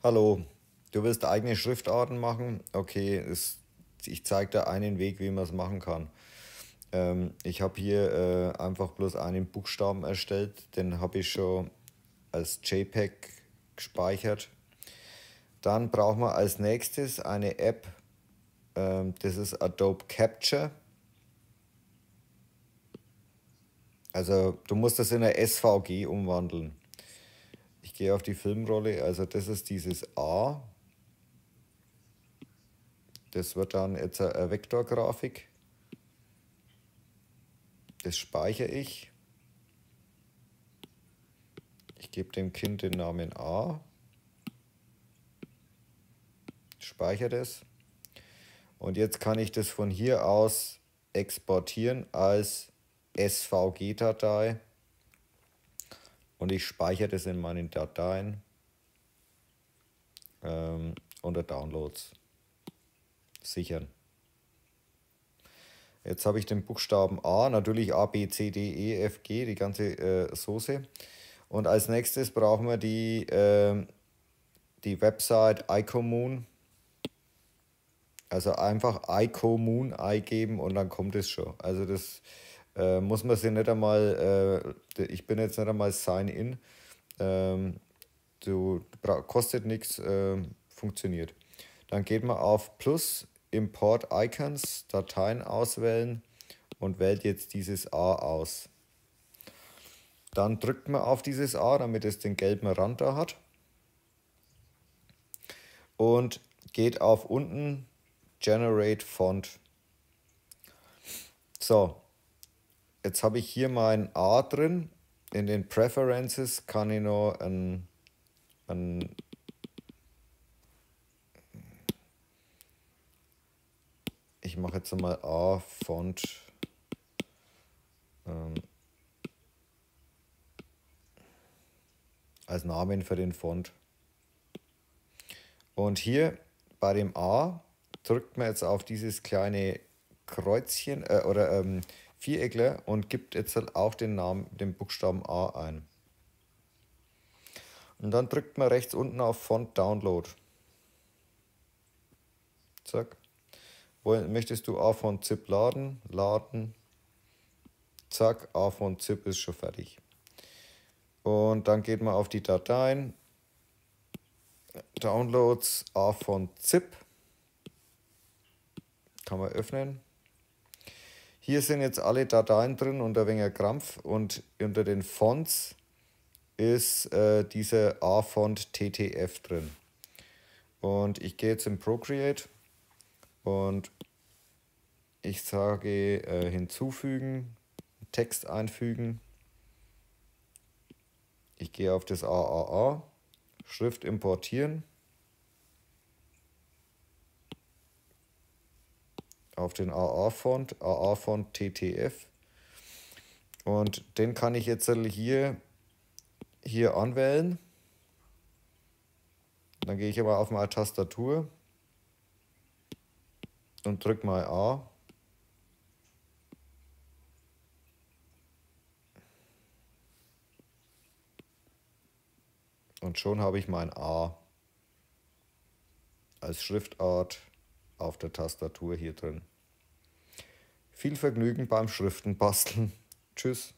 Hallo, du willst eigene Schriftarten machen? Okay, ich zeige dir einen Weg, wie man es machen kann. Ich habe hier einfach bloß einen Buchstaben erstellt, den habe ich schon als JPEG gespeichert. Dann brauchen wir als nächstes eine App, das ist Adobe Capture. Also du musst das in eine SVG umwandeln. Ich gehe auf die Filmrolle, also das ist dieses A. Das wird dann jetzt eine Vektorgrafik. Das speichere ich. Ich gebe dem Kind den Namen A. Speichere das. Und jetzt kann ich das von hier aus exportieren als SVG-Datei. Und ich speichere das in meinen Dateien unter Downloads. Sichern. Jetzt habe ich den Buchstaben A, natürlich A, B, C, D, E, F, G, die ganze Soße. Und als nächstes brauchen wir die Website iCommune. Also einfach iCommune eingeben und dann kommt es schon. Also das muss man sich nicht einmal, ich bin jetzt nicht einmal Sign-in. Kostet nichts, funktioniert. Dann geht man auf Plus, Import Icons, Dateien auswählen und wählt jetzt dieses A aus. Dann drückt man auf dieses A, damit es den gelben Rand da hat. Und geht auf unten Generate Font. So, jetzt habe ich hier mein A drin. In den Preferences kann ich noch ich mache jetzt mal A Font als Namen für den Font. Und hier bei dem A drückt man jetzt auf dieses kleine Kreuzchen oder Viereckler und gibt jetzt halt auch den Buchstaben A ein. Und dann drückt man rechts unten auf Font Download. Zack. Möchtest du A von ZIP laden? Laden. Zack, A von ZIP ist schon fertig. Und dann geht man auf die Dateien. Downloads A von ZIP. Kann man öffnen. Hier sind jetzt alle Dateien drin unter wenig Krampf und unter den Fonts ist dieser A-Font TTF drin. Und ich gehe jetzt in Procreate und ich sage hinzufügen, Text einfügen. Ich gehe auf das AAA, Schrift importieren, auf den AA-Font TTF und den kann ich jetzt hier anwählen. Dann gehe ich aber auf meine Tastatur und drücke mal A. Und schon habe ich mein A als Schriftart auf der Tastatur hier drin. Viel Vergnügen beim Schriften basteln. Tschüss.